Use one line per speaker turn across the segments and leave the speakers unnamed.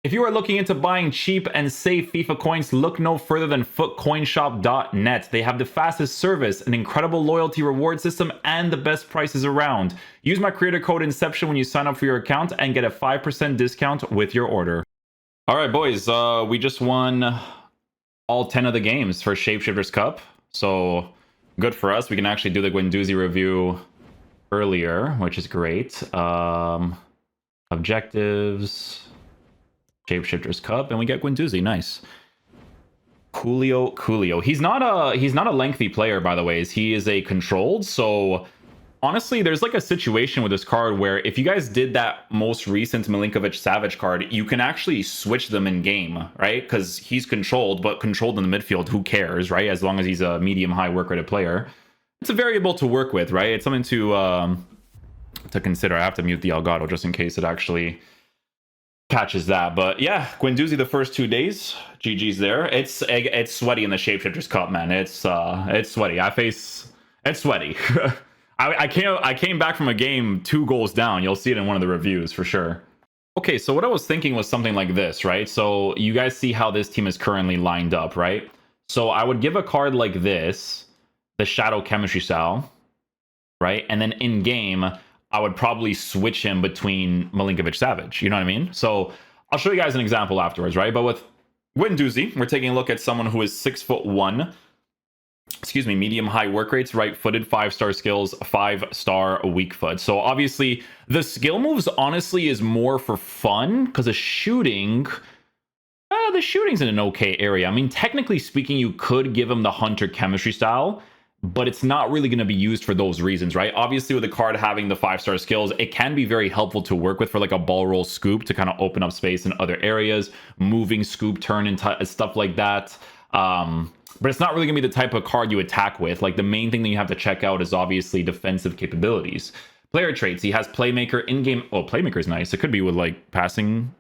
If you are looking into buying cheap and safe FIFA coins, look no further than footcoinshop.net. They have the fastest service, an incredible loyalty reward system, and the best prices around. Use my creator code Inception when you sign up for your account and get a 5% discount with your order. All right, boys, we just won all 10 of the games for Shapeshifters Cup. So good for us. We can actually do the Guendouzi review earlier, which is great. Objectives... Shapeshifters Cup, and we get Guendouzi. Nice. Coolio. He's not a lengthy player, by the way. He is a controlled. So honestly, there's like a situation with this card where if you guys did that most recent Milinkovic-Savic card, you can actually switch them in game, right? Because he's controlled, but controlled in the midfield, who cares, right? As long as he's a medium-high work rated player, it's a variable to work with, right? It's something to consider. I have to mute the Elgato just in case it actually catches that. But yeah, Guendouzi the first 2 days, GG's there. It's sweaty in the Shapeshifters Cup, man. It's sweaty. It's sweaty. I came back from a game 2 goals down. You'll see it in one of the reviews for sure. Okay, so what I was thinking was something like this, right? So you guys see how this team is currently lined up, right? So I would give a card like this, the Shadow Chemistry style, right? And then in game, I would probably switch him between Milinkovic-Savic. You know what I mean? So I'll show you guys an example afterwards, right? But with Guendouzi, we're taking a look at someone who is 6'1", medium-high work rates, right-footed, 5-star skills, 5-star weak foot. So obviously, the skill moves, honestly, is more for fun, because the shooting's in an okay area. I mean, technically speaking, you could give him the Hunter Chemistry style, but it's not really going to be used for those reasons, right? Obviously, with the card having the 5-star skills, it can be very helpful to work with for like a ball roll scoop to kind of open up space in other areas, moving scoop, turn, and stuff like that. But it's not really going to be the type of card you attack with. Like, the main thing that you have to check out is obviously defensive capabilities. Player traits, he has Playmaker in-game. Oh, Playmaker's nice. It could be with like passing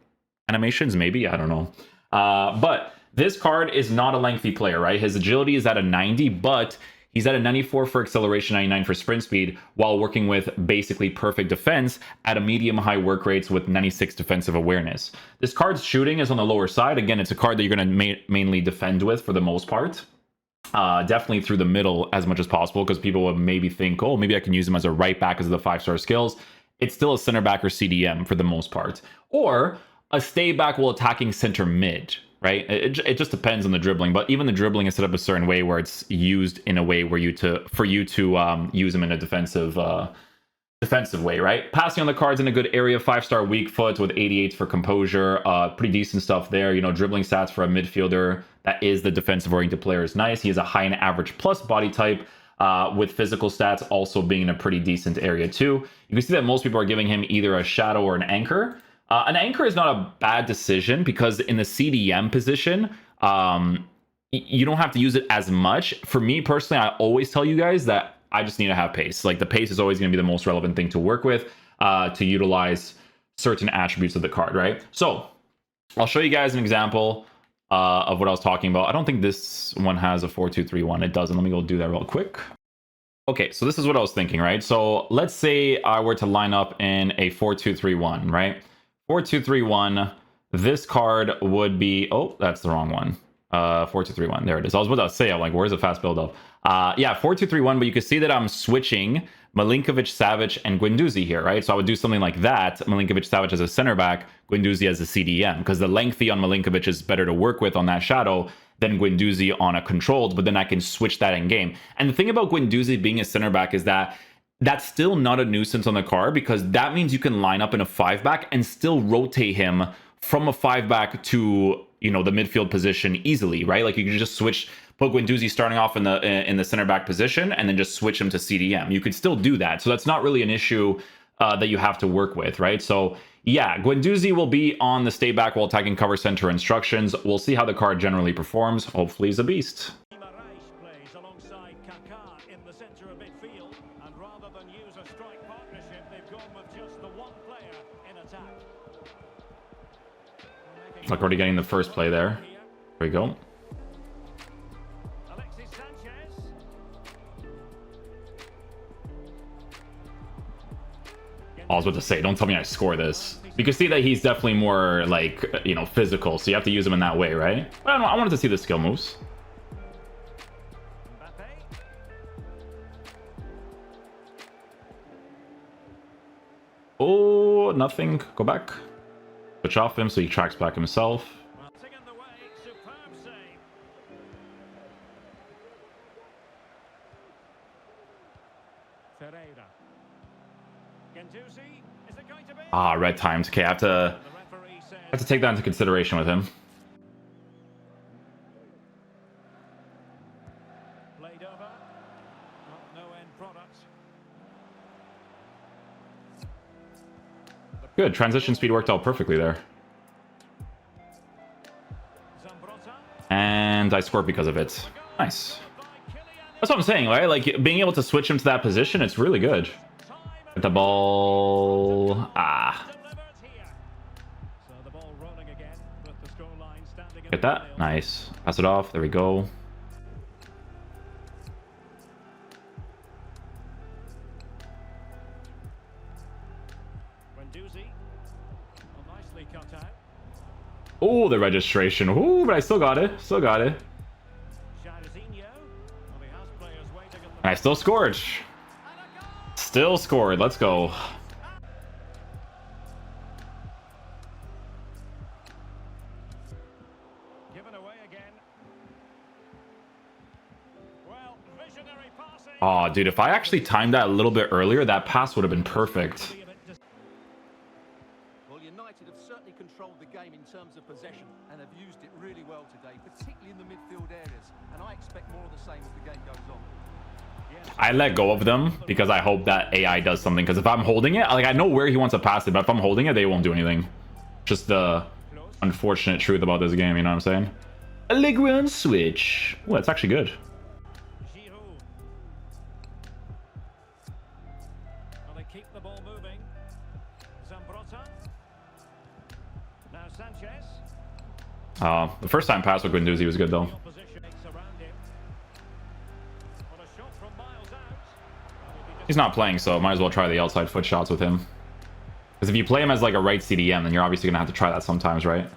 animations, maybe. I don't know. But this card is not a lengthy player, right? His agility is at a 90, but he's at a 94 for acceleration, 99 for sprint speed, while working with basically perfect defense at a medium-high work rates with 96 defensive awareness. This card's shooting is on the lower side. Again, it's a card that you're going to mainly defend with for the most part. Definitely through the middle as much as possible, because people would maybe think, oh, maybe I can use him as a right back because of the 5-star skills. It's still a center back or CDM for the most part. Or a stay back while attacking center mid, right? It just depends on the dribbling, but even the dribbling is set up a certain way where it's used in a way where for you to use them in a defensive way, right? Passing on the cards in a good area, 5-star weak foot with 88 for composure, pretty decent stuff there. You know, dribbling stats for a midfielder that is the defensive oriented player is nice. He has a high and average plus body type, with physical stats also being in a pretty decent area too. You can see that most people are giving him either a shadow or an anchor. An anchor is not a bad decision because in the CDM position, you don't have to use it as much. For me personally, I always tell you guys that I just need to have pace. Like, the pace is always going to be the most relevant thing to work with to utilize certain attributes of the card, right? So I'll show you guys an example of what I was talking about. I don't think this one has a 4-2-3-1. It doesn't. Let me go do that real quick. Okay, so this is what I was thinking, right? So let's say I were to line up in a 4-2-3-1, right? 4-2-3-1. This card would be... Oh, that's the wrong one. 4-2-3-1. There it is. I was about to say, I'm like, where's the fast build up? Yeah, 4-2-3-1, but you can see that I'm switching Milinkovic-Savic and Guendouzi here, right? So I would do something like that. Milinkovic-Savic as a center back, Guendouzi as a CDM, because the lengthy on Milinkovic is better to work with on that shadow than Guendouzi on a controlled, but then I can switch that in game. And the thing about Guendouzi being a center back is that that's still not a nuisance on the card, because that means you can line up in a 5-back and still rotate him from a 5-back to, you know, the midfield position easily, right? Like, you can just put Guendouzi starting off in the center back position and then just switch him to CDM. You could still do that. So that's not really an issue that you have to work with, right? So yeah, Guendouzi will be on the stay back while attacking cover center instructions. We'll see how the card generally performs. Hopefully he's a beast. Like, already getting the first play there. There we go. I was about to say, don't tell me I score this. You can see that he's definitely more like, you know, physical, so you have to use him in that way, right? But I don't know, I wanted to see the skill moves. Oh, nothing. Go back. Switch off him so he tracks back himself. Ah, red times. Okay, I have to take that into consideration with him. Good, transition speed worked out perfectly there. And I scored because of it. Nice. That's what I'm saying, right? Like, being able to switch him to that position, it's really good. Get the ball... Ah. Get that. Nice. Pass it off. There we go.
Guendouzi. Nicely cut out.
Oh, the registration. Ooh, but I still got it. Still got it. And I still scored. Still scored. Let's go. Oh, dude, if I actually timed that a little bit earlier, that pass would have been perfect.
Well, United have certainly controlled the game in terms of possession and have used it really well today, particularly in the midfield areas. And I expect more of the same as the game goes on.
I let go of them because I hope that AI does something. Because if I'm holding it, like, I know where he wants to pass it, but if I'm holding it, they won't do anything. Just the unfortunate truth about this game, you know what I'm saying? Allegro on switch. Oh, that's actually good.
Keep the ball moving. Zambrotta. Now Sanchez.
The first time pass with Guendouzi was good though. He's not playing, so might as well try the outside foot shots with him. Because if you play him as like a right CDM, then you're obviously gonna have to try that sometimes, right?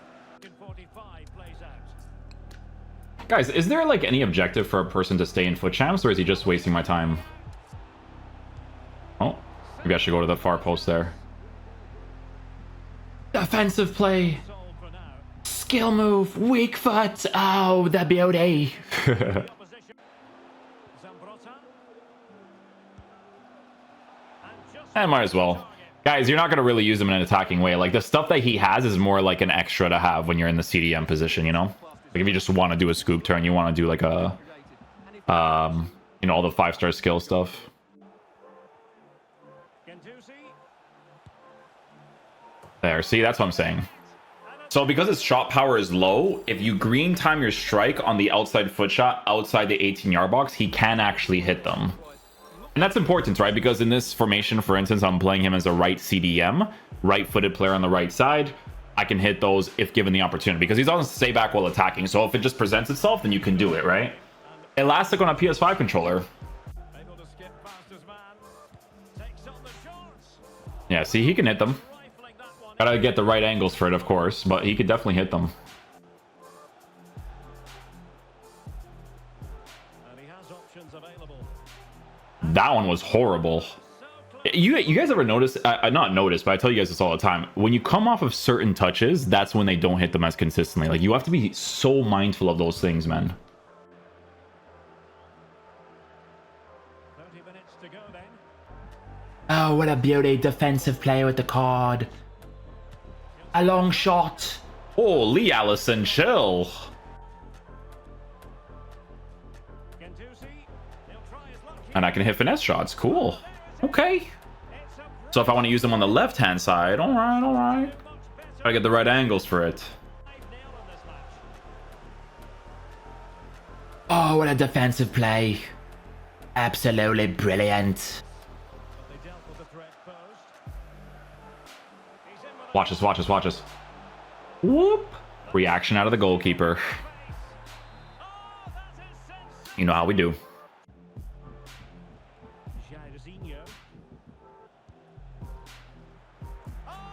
Guys, is there like any objective for a person to stay in foot champs, or is he just wasting my time? Oh. Maybe I should go to the far post there. Defensive play. Skill move. Weak foot. Oh, the beauty. I might as well. Guys, you're not going to really use him in an attacking way. Like, the stuff that he has is more like an extra to have when you're in the CDM position, you know? Like, if you just want to do a scoop turn, you want to do like a... you know, all the 5-star skill stuff. There, see, that's what I'm saying. So because his shot power is low, if you green time your strike on the outside foot shot outside the 18-yard box, he can actually hit them. And that's important, right? Because in this formation, for instance, I'm playing him as a right CDM, right-footed player on the right side. I can hit those if given the opportunity, because he's on stay back while attacking. So if it just presents itself, then you can do it, right? Elastic on a PS5 controller. Yeah, see, he can hit them. Gotta get the right angles for it, of course, but he could definitely hit them. That one was horrible. You guys ever notice, not notice, but I tell you guys this all the time. When you come off of certain touches, that's when they don't hit them as consistently. Like, you have to be so mindful of those things, man.
30 minutes to go then.
Oh, what a beauty. Defensive play with the card. A long shot. Holy Allison, chill. And I can hit finesse shots. Cool. Okay. So if I want to use them on the left-hand side, all right, all right. Gotta get the right angles for it. Oh, what a defensive play. Absolutely brilliant. Watch us, watch us, watch us. Whoop. Reaction out of the goalkeeper. You know how we do.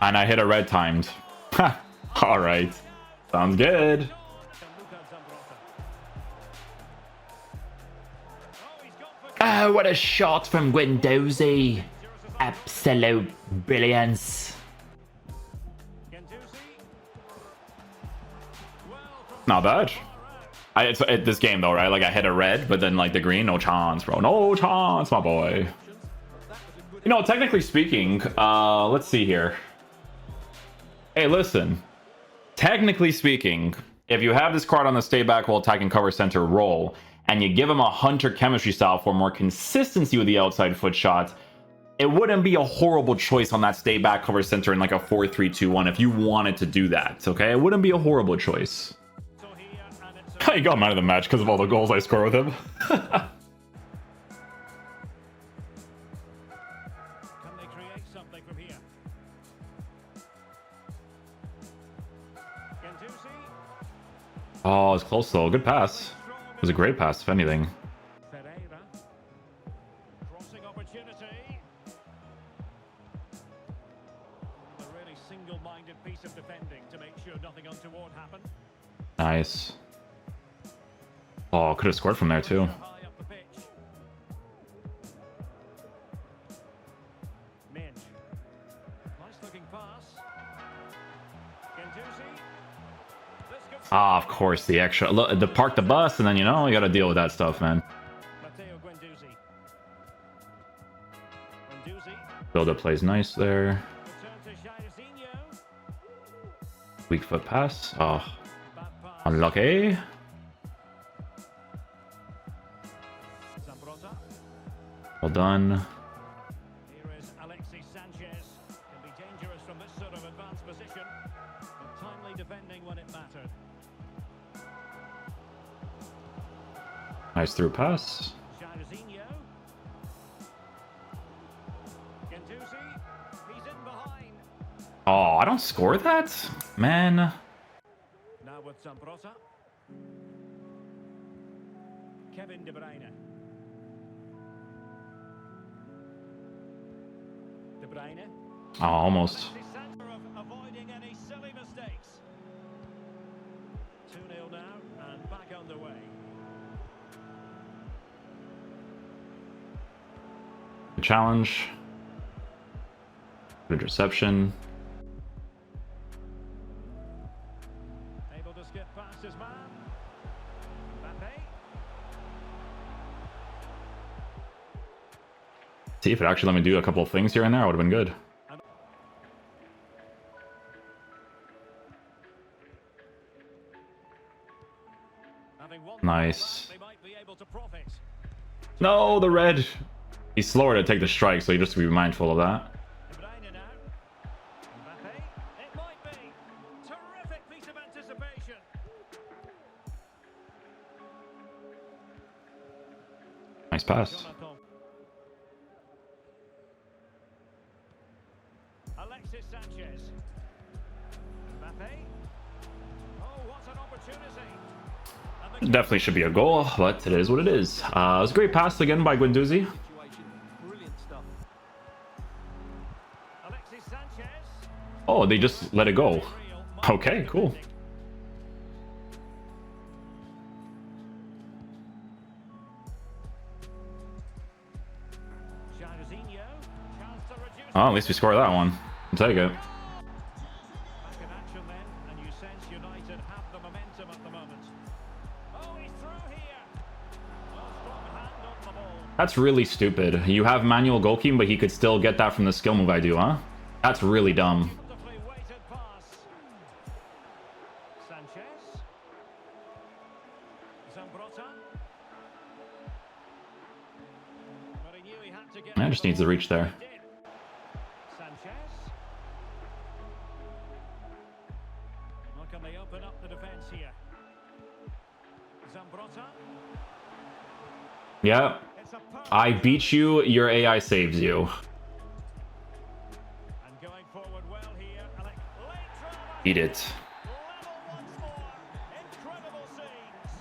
And I hit a red timed. All right. Sounds good. Oh, what a shot from Guendouzi. Absolute brilliance. Not bad. It's this game though, right? Like I hit a red, but then like the green, no chance, bro. No chance, my boy. You know, technically speaking, let's see here. Hey, listen. Technically speaking, if you have this card on the stay back while attacking cover center roll, and you give him a hunter chemistry style for more consistency with the outside foot shot, it wouldn't be a horrible choice on that stay back cover center in like a 4-3-2-1 if you wanted to do that, okay? It wouldn't be a horrible choice. I got man of the match because of all the goals I score with him.
Can they create something from here? Guendouzi.
Oh, it's close though. Good pass. It was a great pass, if anything.
Pereira. Crossing opportunity. A really single-minded piece of defending to make sure nothing untoward happened.
Nice. Oh, could have scored from there too.
High up the pitch. Minge. Nice looking pass. Guendouzi. This could
Ah, of course, the extra. Look, the park the bus, and then you know you got to deal with that stuff, man.
Matteo Guendouzi. Guendouzi.
Build up plays nice there.
Return to Jairzinho.
Weak foot pass. Oh,
Bad pass.
unlucky.
Zambrota.
Well done.
Here is Alexis Sanchez. Can be dangerous from this sort of advanced position, but timely defending when it mattered.
Nice through pass.
Jairzinho. Guendouzi. He's in behind.
Oh, I don't score that? Man.
Now with Zambrota. Kevin De Bruyne. De Bruyne.
Oh, almost.
Alexis Sanchez of avoiding any silly mistakes. 2-0 now and back underway.
Good challenge. Good reception.
Able to skip past his man. Mbappe.
See if it actually let me do a couple of things here and there. Would have been good.
Having won
Nice.
they might be able to profit.
No, the red. He's slower to take the strike, so you just have to be mindful of that.
De Bruyne now. Mbappe. It might be. Terrific piece of anticipation.
Nice pass.
Jonathan. Alexis Sanchez. Mbappe. Oh, what an opportunity. And the
Definitely should be a goal, but it is what it is. It was a great pass again by Guendouzi.
Situation. Brilliant stuff.
Alexis Sanchez.
Oh, they just let it go. Okay, cool.
Jairzinho. Chance to reduce.
Oh, at least we scored that one. I'll take it.
Back in action then, and you sense United have the momentum at the moment. Oh, he's through here. Well, strong hand on the ball.
That's really stupid. You have manual goalkeeping, but he could still get that from the skill move I do, huh? That's really dumb.
Beautifully weighted pass. Sanchez. Zambrota. But he knew he had to get
I just needs to reach there.
He did. Sanchez. How can they open up the defense here? Zambrota.
Yeah,
It's a
I beat you, your AI saves you.
And going forward well here. Late drama.
Eat it.
Level once more. Incredible scenes.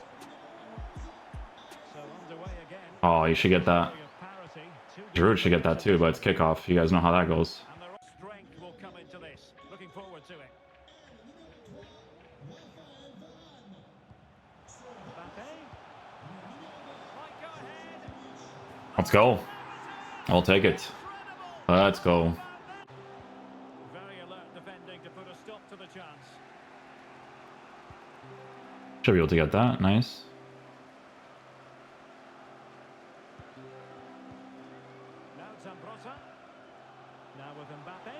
So underway again.
Oh, you should get that.
Of parity. Two
Giroud should get that too, but it's kickoff. You guys know how that goes.
And the strength will come into this.
Let's go. I'll take it. Let's go.
Very alert defending to put a stop to the chance.
Should be able to get that. Nice.
Now Zambrotta. Now with Mbappe.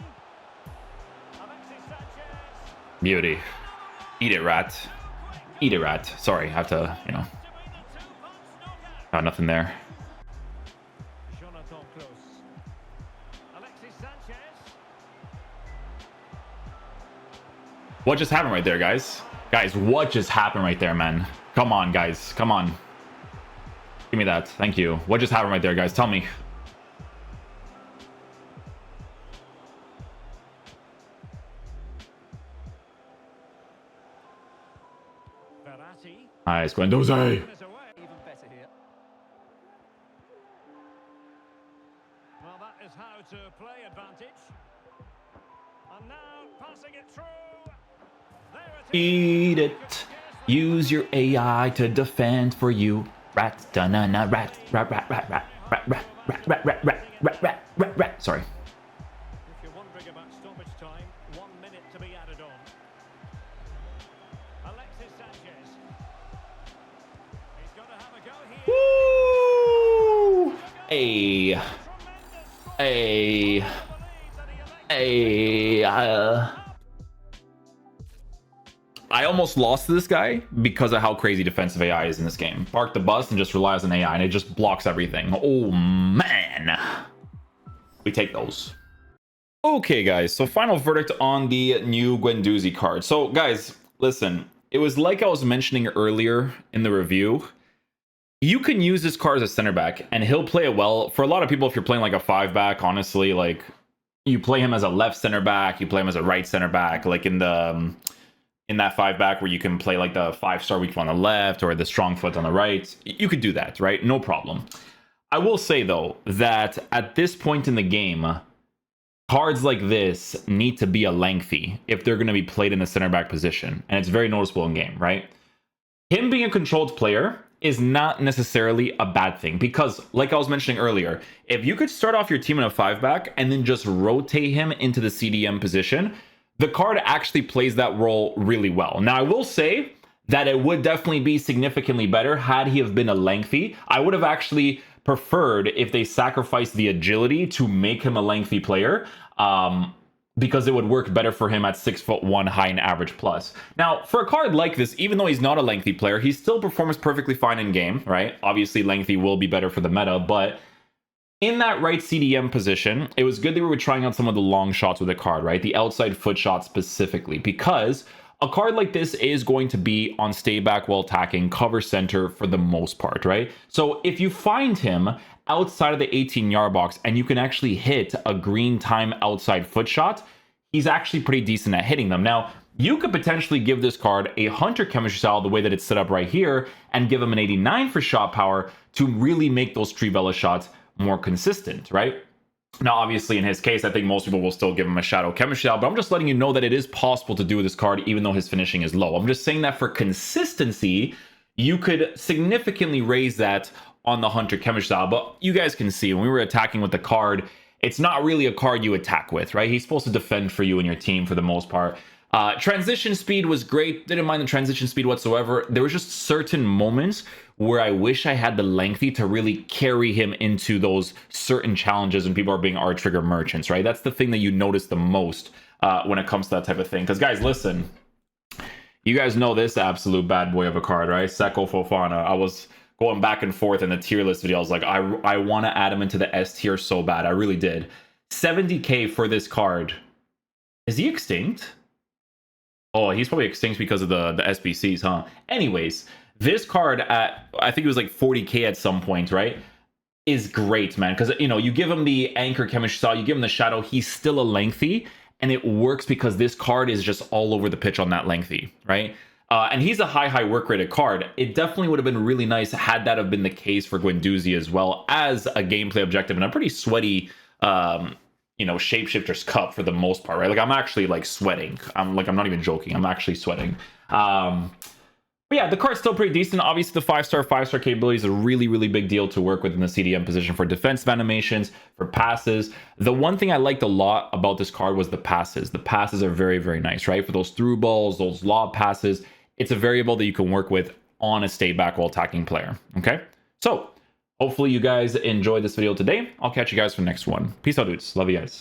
Alexis Sanchez.
Beauty. Eat it, rat. Eat it, rat. Sorry, I have to, you know. Got nothing there.
Jonathan Close. Alexis Sanchez.
What just happened right there, guys? Guys, what just happened right there, man? Come on, guys. Come on. Give me that. Thank you. What just happened right there, guys? Tell me.
Verratti.
Nice, Guendouzi.
Is away.
Even better here.
Well, that is how to play advantage. And now passing it through. There it is.
Eat it. Use your AI to defend for you. Rat, da-na-na, rat, rat, rat, rat, rat, rat, rat, rat, rat, rat, rat, rat, rat, rat, rat. Sorry.
If you're wondering about stoppage time, 1 minute to be added on. Alexis Sanchez. He's going to have a go here.
Woo! Hey. Hey. Hey. I almost lost to this guy because of how crazy defensive AI is in this game. Park the bus and just relies on AI, and it just blocks everything. Oh, man. We take those. Okay, guys. So final verdict on the new Guendouzi card. So, guys, listen. It was like I was mentioning earlier in the review. You can use this card as a center back, and he'll play it well. For a lot of people, if you're playing like a 5-back, honestly, like, you play him as a left center back, you play him as a right center back, like in the... in that 5-back where you can play like the 5-star weak foot on the left or the strong foot on the right, you could do that, right? No problem. I will say though that at this point in the game, cards like this need to be a lengthy if they're going to be played in the center back position, and it's very noticeable in game, right? Him being a controlled player is not necessarily a bad thing, because like I was mentioning earlier, if you could start off your team in a 5-back and then just rotate him into the CDM position, the card actually plays that role really well. Now, I will say that it would definitely be significantly better had he have been a lengthy. I would have actually preferred if they sacrificed the agility to make him a lengthy player, because it would work better for him at 6'1", high and average plus. Now, for a card like this, even though he's not a lengthy player, he still performs perfectly fine in game, right? Obviously, lengthy will be better for the meta, but in that right CDM position, it was good that we were trying out some of the long shots with the card, right? The outside foot shot specifically, because a card like this is going to be on stay back while attacking, cover center for the most part, right? So if you find him outside of the 18-yard box and you can actually hit a green time outside foot shot, he's actually pretty decent at hitting them. Now, you could potentially give this card a hunter chemistry style the way that it's set up right here and give him an 89 for shot power to really make those Trivela shots more consistent, right? Now, obviously, in his case, I think most people will still give him a shadow chemistry style, but I'm just letting you know that it is possible to do with this card, even though his finishing is low. I'm just saying that for consistency, you could significantly raise that on the hunter chemistry style. But you guys can see when we were attacking with the card, it's not really a card you attack with, right? He's supposed to defend for you and your team for the most part. Transition speed was great. Didn't mind the transition speed whatsoever. There was just certain moments where I wish I had the lengthy to really carry him into those certain challenges when people are being R-trigger merchants, right? That's the thing that you notice the most when it comes to that type of thing. Because guys, listen, you guys know this absolute bad boy of a card, right? Seko Fofana. I was going back and forth in the tier list video. I was like, I want to add him into the S tier so bad. I really did. 70k for this card. Is he extinct? Oh, he's probably extinct because of the SBCs, huh? Anyways, this card at, I think it was like 40k at some point, right? Is great, man. Because, you know, you give him the anchor chemistry style, you give him the shadow, he's still a lengthy, and it works because this card is just all over the pitch on that lengthy, right? And he's a high work rated card. It definitely would have been really nice had that have been the case for Guendouzi as well as a gameplay objective and a pretty sweaty, you know, Shapeshifters Cup for the most part, right? Like, I'm actually like sweating. I'm not even joking. I'm actually sweating. But But yeah, the card's still pretty decent. Obviously, the 5-star capability is a really, really big deal to work with in the CDM position for defensive animations, for passes. The one thing I liked a lot about this card was the passes. The passes are very, very nice, right? For those through balls, those lob passes, it's a variable that you can work with on a stay back while attacking player, okay? So hopefully you guys enjoyed this video today. I'll catch you guys for the next one. Peace out, dudes. Love you guys.